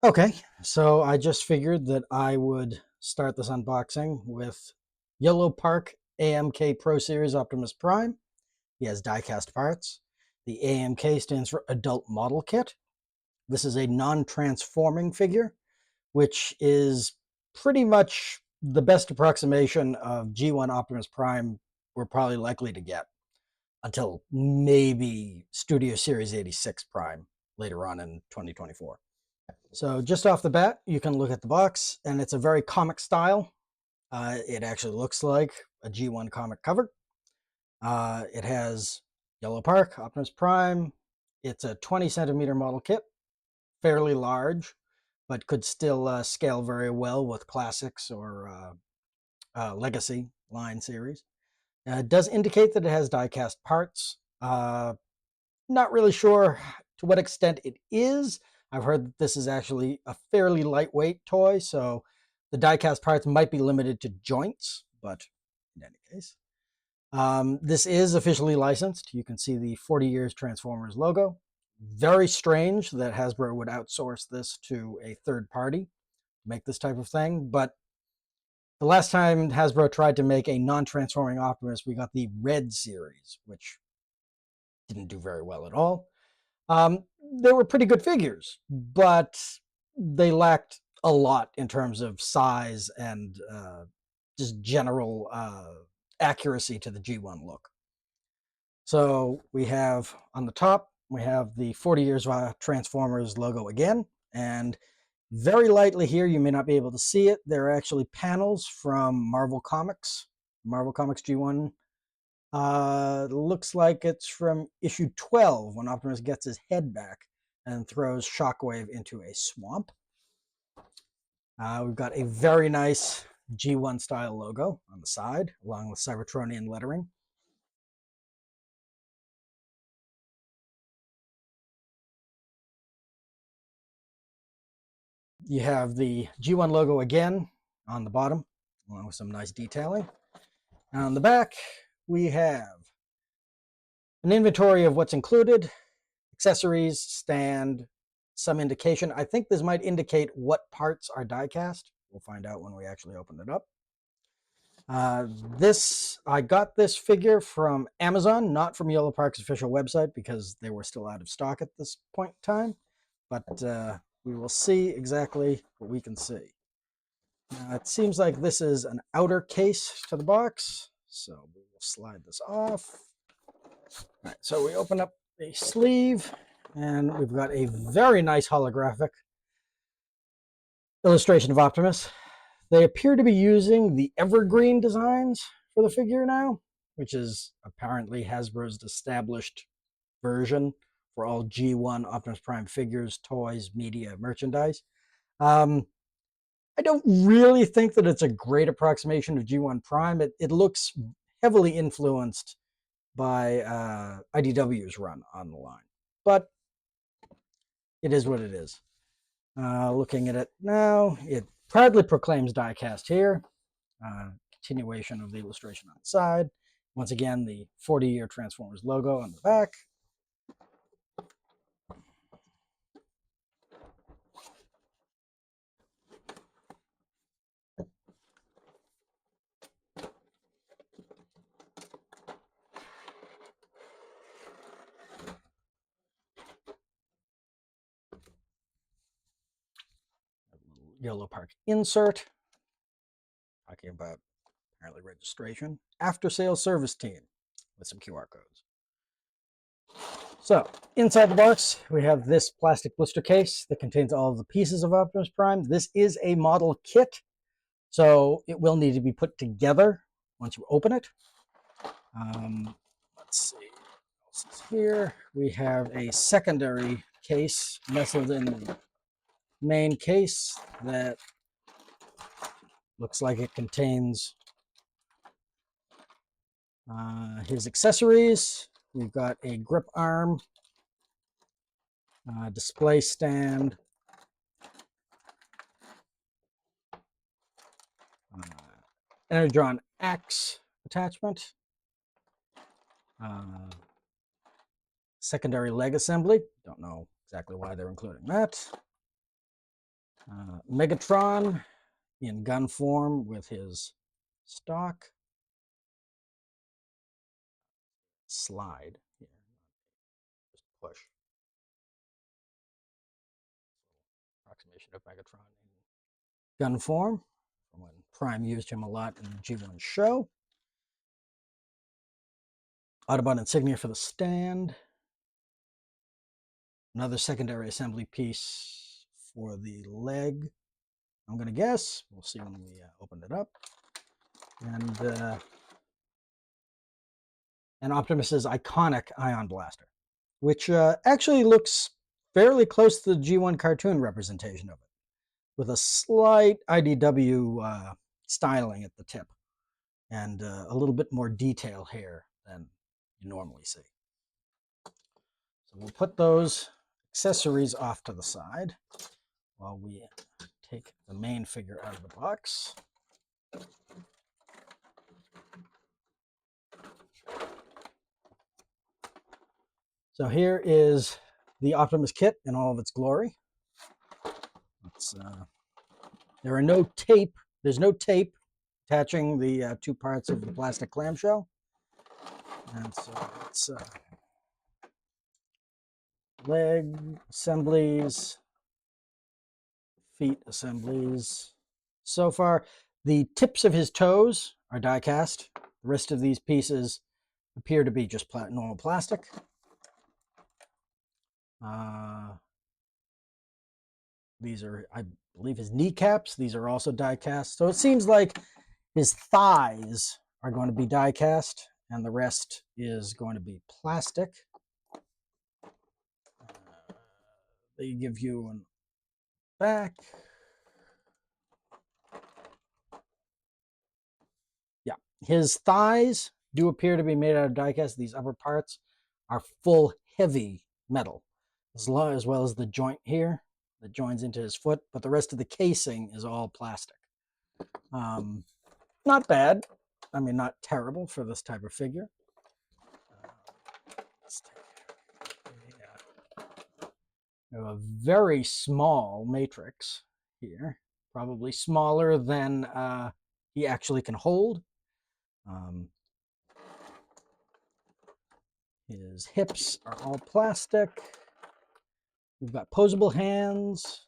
Okay, so I just figured that I would start this unboxing with YOLOPARK AMK Pro Series Optimus Prime. He has die-cast parts. The AMK stands for Adult Model Kit. This is a non-transforming figure, which is pretty much the best approximation of G1 Optimus Prime we're probably likely to get until maybe Studio Series 86 Prime later on in 2024. So just off the bat, you can look at the box, and it's a very comic style. It actually looks like a G1 comic cover. It has YOLOPARK, Optimus Prime. It's a 20 centimeter model kit, fairly large, but could still scale very well with classics or legacy line series. It does indicate that it has die-cast parts. Not really sure to what extent it is. I've heard that this is actually a fairly lightweight toy, so the die-cast parts might be limited to joints, but in any case. This is officially licensed. You can see the 40 Years Transformers logo. Very strange that Hasbro would outsource this to a third party to make this type of thing, but the last time Hasbro tried to make a non-transforming Optimus, we got the Red series, which didn't do very well at all. They were pretty good figures, but they lacked a lot in terms of size and just general accuracy to the G1 look. So we have on the top, we have the 40 Years Transformers logo again, and very lightly here, you may not be able to see it, there are actually panels from Marvel Comics G1. Looks like it's from issue 12 when Optimus gets his head back and throws Shockwave into a swamp. We've got a very nice G1 style logo on the side, along with Cybertronian lettering. You have the G1 logo again on the bottom, along with some nice detailing. And on the back, we have an inventory of what's included, accessories, stand, some indication. I think this might indicate what parts are die-cast. We'll find out when we actually open it up. I got this figure from Amazon, not from YOLOPARK's official website because they were still out of stock at this point in time. But we will see exactly what we can see. It seems like this is an outer case to the box, so we will slide this off. All right, so we open up the sleeve, and we've got a very nice holographic illustration of Optimus. They appear to be using the evergreen designs for the figure now, which is apparently Hasbro's established version for all G1 Optimus Prime figures, toys, media, merchandise. I don't really think that it's a great approximation of G1 Prime. It looks heavily influenced by IDW's run on the line, but it is what it is. Looking at it now, it proudly proclaims die-cast here. Continuation of the illustration on the side. Once again, the 40-year Transformers logo on the back. YOLOPARK insert. Talking about apparently registration. After sales service team with some QR codes. So inside the box, we have this plastic blister case that contains all of the pieces of Optimus Prime. This is a model kit, so it will need to be put together once you open it. Let's see what else is here. We have a secondary case nestled in the main case that looks like it contains his accessories. We've got a grip arm, display stand, Energon axe attachment, secondary leg assembly. Don't know exactly why they're including that. Megatron in gun form with his stock slide here. Just push. Approximation of Megatron in gun form from when Prime used him a lot in the G1 show. Autobot insignia for the stand. Another secondary assembly piece for the leg, I'm going to guess. We'll see when we open it up. And Optimus's iconic ion blaster, which actually looks fairly close to the G1 cartoon representation of it, with a slight IDW styling at the tip and a little bit more detail here than you normally see. So we'll put those accessories off to the side while we take the main figure out of the box. So here is the Optimus kit in all of its glory. There's no tape attaching the two parts of the plastic clamshell. And so it's leg assemblies, feet assemblies. So far, the tips of his toes are die cast. The rest of these pieces appear to be just normal plastic. These are, I believe, his kneecaps. These are also die cast. So it seems like his thighs are going to be die cast and the rest is going to be plastic. They give you an back. Yeah, his thighs do appear to be made out of die cast. These upper parts are full heavy metal, as well as the joint here that joins into his foot, but the rest of the casing is all plastic. Not bad. I mean, not terrible for this type of figure. Let's take a very small matrix here, probably smaller than he actually can hold. His hips are all plastic. We've got posable hands.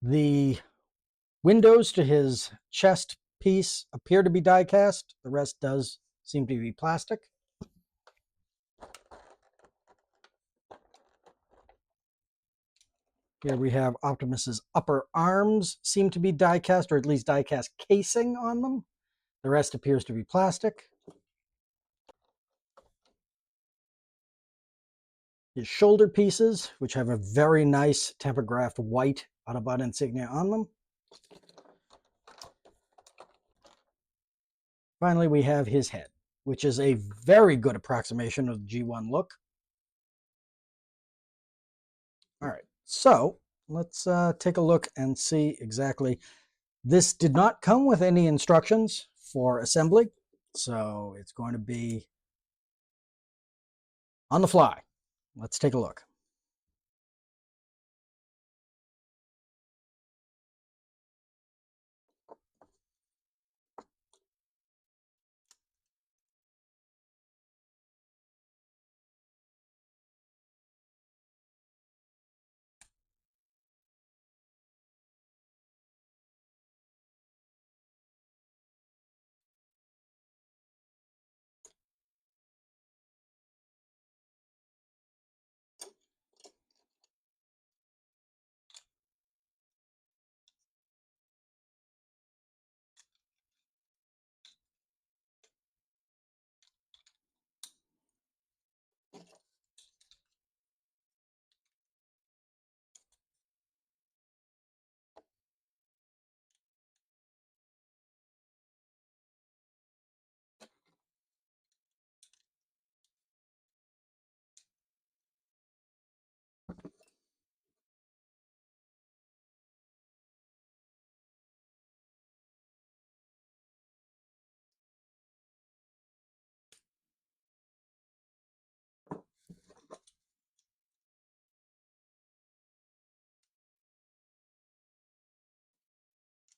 The windows to his chest piece appear to be die cast. The rest does seem to be plastic. Here we have Optimus's upper arms seem to be die cast, or at least die cast casing on them. The rest appears to be plastic. His shoulder pieces, which have a very nice tempographed white Autobot insignia on them. Finally, we have his head, which is a very good approximation of the G1 look. All right, so let's take a look and see exactly. This did not come with any instructions for assembly, so it's going to be on the fly. Let's take a look.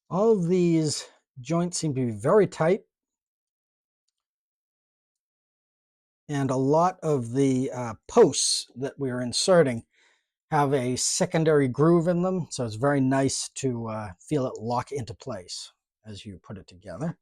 All of these joints seem to be very tight, and a lot of the posts that we're inserting have a secondary groove in them, so it's very nice to feel it lock into place as you put it together.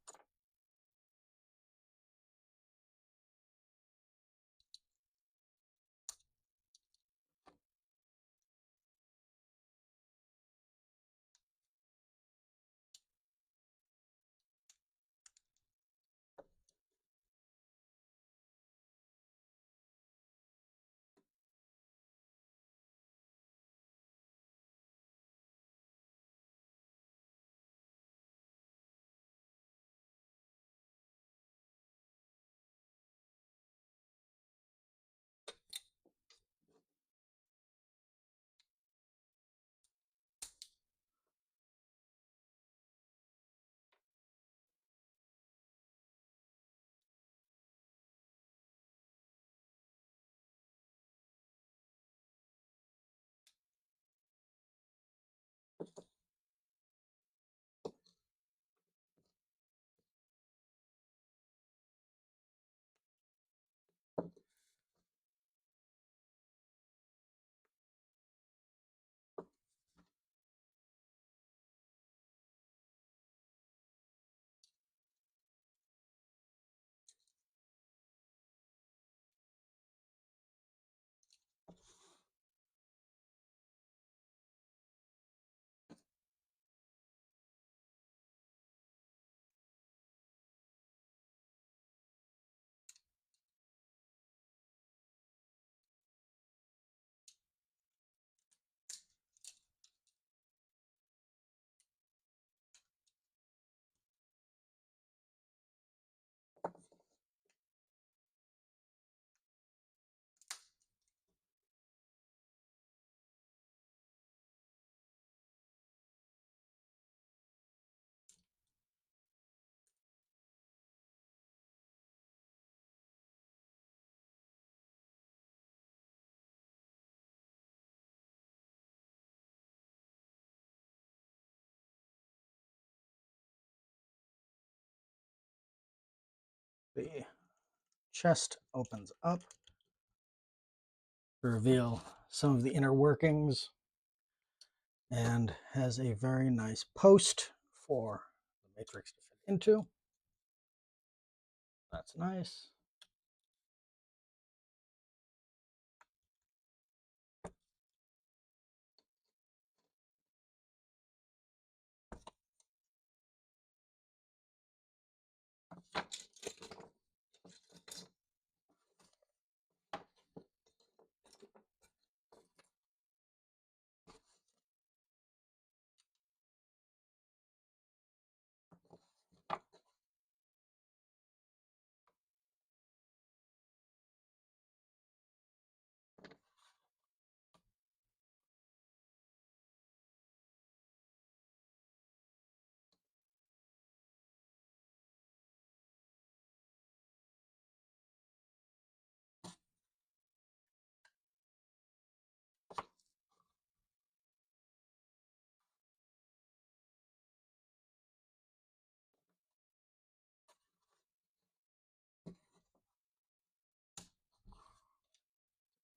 The chest opens up to reveal some of the inner workings and has a very nice post for the matrix to fit into. That's nice.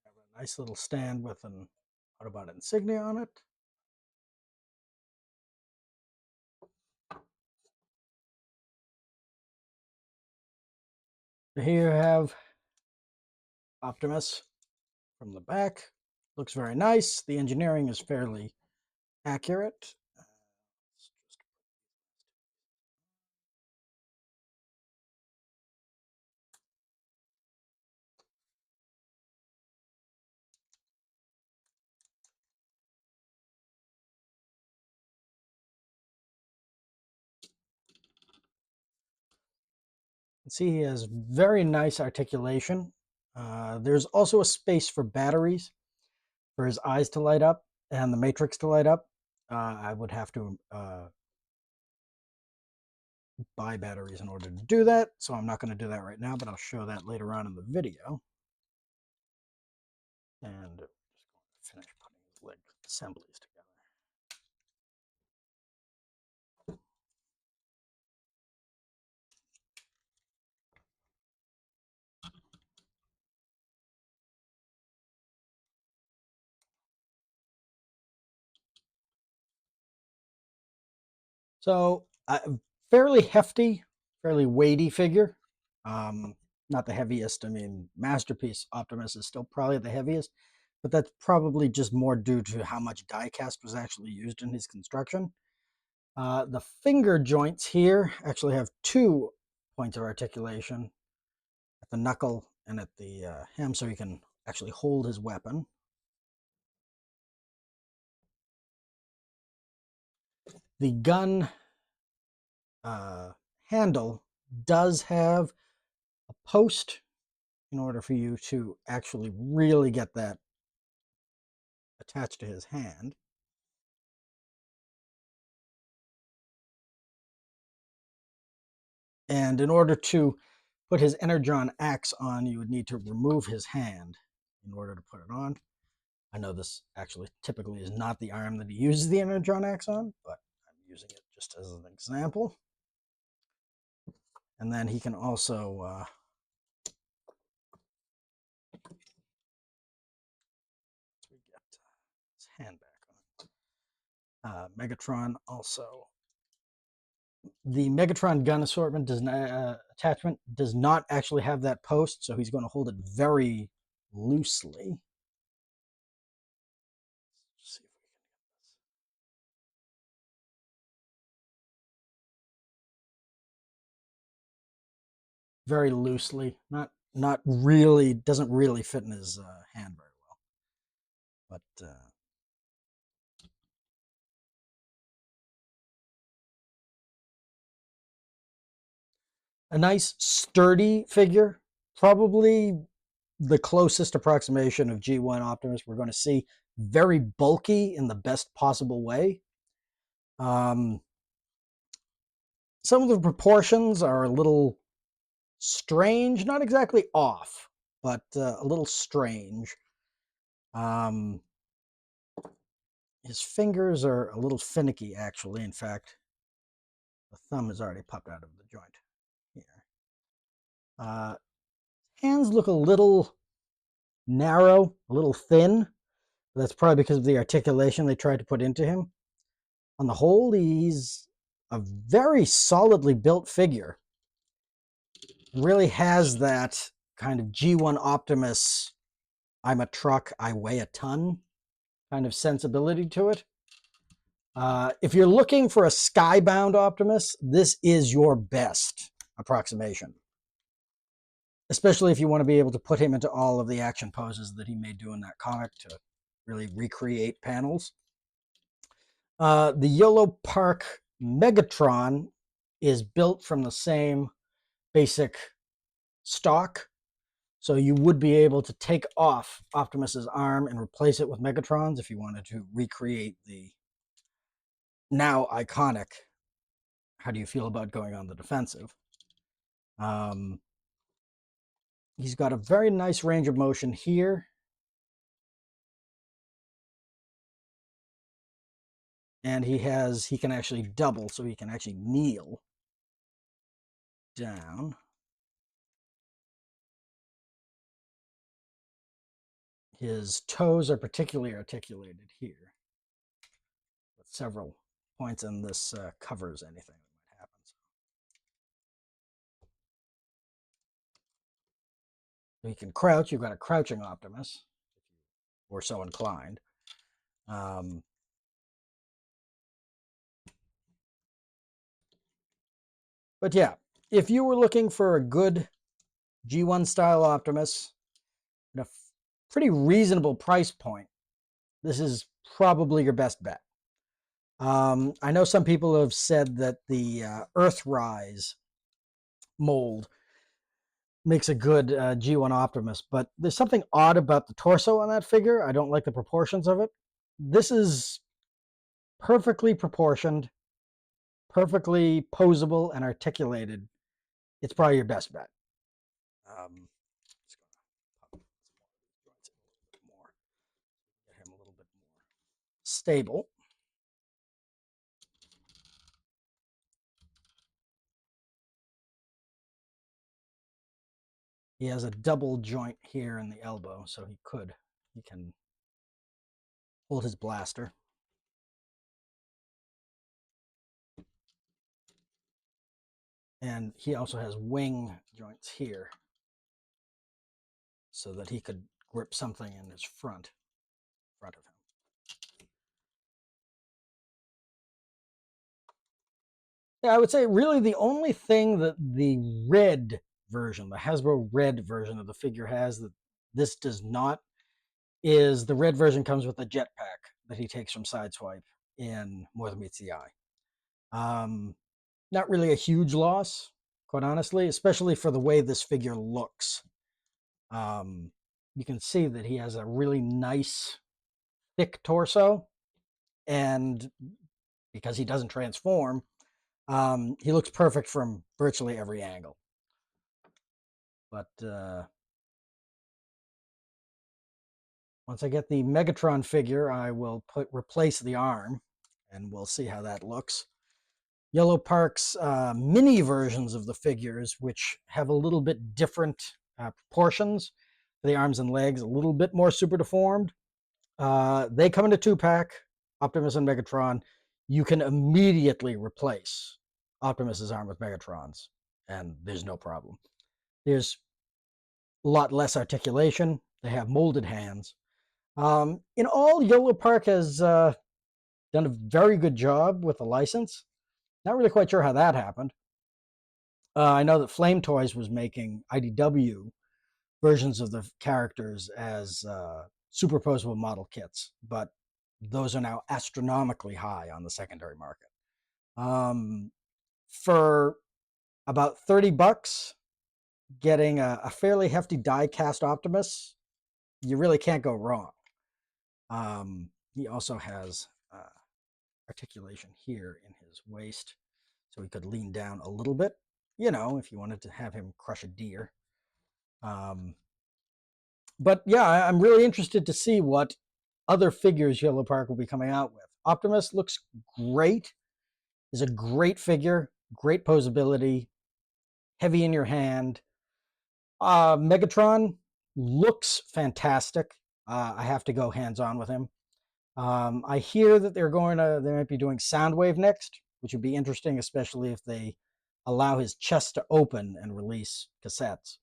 Have a nice little stand with an Autobot insignia on it. Here you have Optimus from the back. Looks very nice. The engineering is fairly accurate. See, he has very nice articulation. There's also a space for batteries for his eyes to light up and the matrix to light up. I would have to buy batteries in order to do that, so I'm not going to do that right now, but I'll show that later on in the video. And just going to finish putting his leg assemblies together. So, fairly hefty, fairly weighty figure. Not the heaviest. I mean, Masterpiece Optimus is still probably the heaviest, but that's probably just more due to how much die cast was actually used in his construction. The finger joints here actually have 2 points of articulation at the knuckle and at the hem, so he can actually hold his weapon. The gun handle does have a post in order for you to actually really get that attached to his hand. And in order to put his Energon axe on, you would need to remove his hand in order to put it on. I know this actually typically is not the arm that he uses the Energon axe on, but I'm using it just as an example. And then he can also get his hand back on. Megatron also. The Megatron gun assortment does not, attachment does not actually have that post, so he's going to hold it very loosely. Let's see if we can get this. Very loosely, not really, doesn't really fit in his hand very well. But a nice sturdy figure, probably the closest approximation of G1 Optimus we're going to see. Very bulky in the best possible way. Some of the proportions are a little strange, not exactly off, but a little strange. His fingers are a little finicky, actually. In fact, the thumb is already popped out of the joint here. Hands look a little narrow, a little thin. That's probably because of the articulation they tried to put into him. On the whole, he's a very solidly built figure. Really has that kind of G1 Optimus, I'm a truck, I weigh a ton kind of sensibility to it. If you're looking for a Skybound Optimus, this is your best approximation. Especially if you want to be able to put him into all of the action poses that he may do in that comic to really recreate panels. The YOLOPARK Megatron is built from the same basic stock. So you would be able to take off Optimus's arm and replace it with Megatron's if you wanted to recreate the now iconic how do you feel about going on the defensive. He's got a very nice range of motion here. And he can actually double, so he can actually kneel down. His toes are particularly articulated here, with several points, and this covers anything that might happen. So he can crouch. You've got a crouching Optimus, if you were so inclined. But yeah, if you were looking for a good G1 style Optimus at a pretty reasonable price point, this is probably your best bet. I know some people have said that the Earthrise mold makes a good G1 Optimus, but there's something odd about the torso on that figure. I don't like the proportions of it. This is perfectly proportioned, perfectly posable and articulated. It's probably your best bet. Just gonna pop some more of these joints in a little bit more, get him a little bit more stable. He has a double joint here in the elbow, so he can hold his blaster. And he also has wing joints here so that he could grip something in his front of him. Yeah, I would say really the only thing that the red version, the Hasbro red version of the figure has that this does not, is the red version comes with a jetpack that he takes from Sideswipe in More Than Meets the Eye. Not really a huge loss, quite honestly, especially for the way this figure looks. You can see that he has a really nice, thick torso, and because he doesn't transform, he looks perfect from virtually every angle. But once I get the Megatron figure, I will replace the arm, and we'll see how that looks. YOLOPARK's mini versions of the figures, which have a little bit different proportions for the arms and legs, a little bit more super deformed. They come in a 2-pack, Optimus and Megatron. You can immediately replace Optimus's arm with Megatron's, and there's no problem. There's a lot less articulation. They have molded hands. In all, YOLOPARK has done a very good job with the license. Not really quite sure how that happened. I know that Flame Toys was making IDW versions of the characters as superposable model kits, but those are now astronomically high on the secondary market. For about $30, getting a fairly hefty die-cast Optimus, you really can't go wrong. He also has articulation here in his waist, so he could lean down a little bit, you know, if you wanted to have him crush a deer. But yeah, I'm really interested to see what other figures YOLOPARK will be coming out with. Optimus looks great. Is a great figure, great posability, heavy in your hand. Megatron looks fantastic. I have to go hands-on with him. I hear that they might be doing Soundwave next, which would be interesting, especially if they allow his chest to open and release cassettes.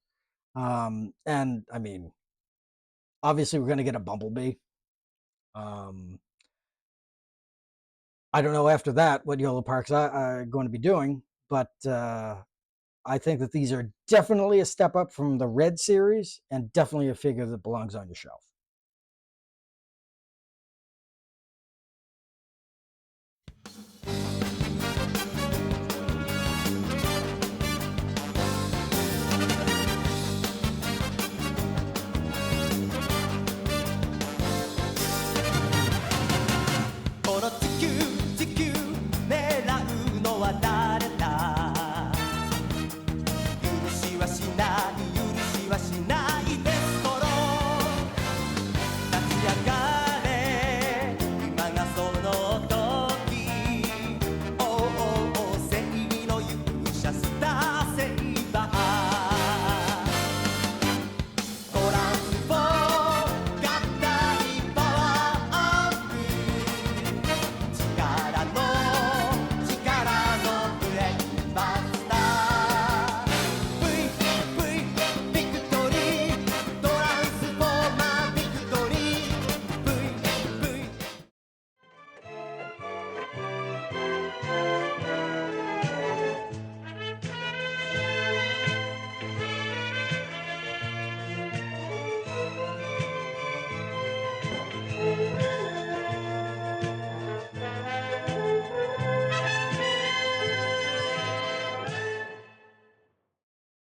And I mean, obviously we're going to get a Bumblebee. I don't know after that what YOLOPARK's are going to be doing, but I think that these are definitely a step up from the Red series and definitely a figure that belongs on your shelf.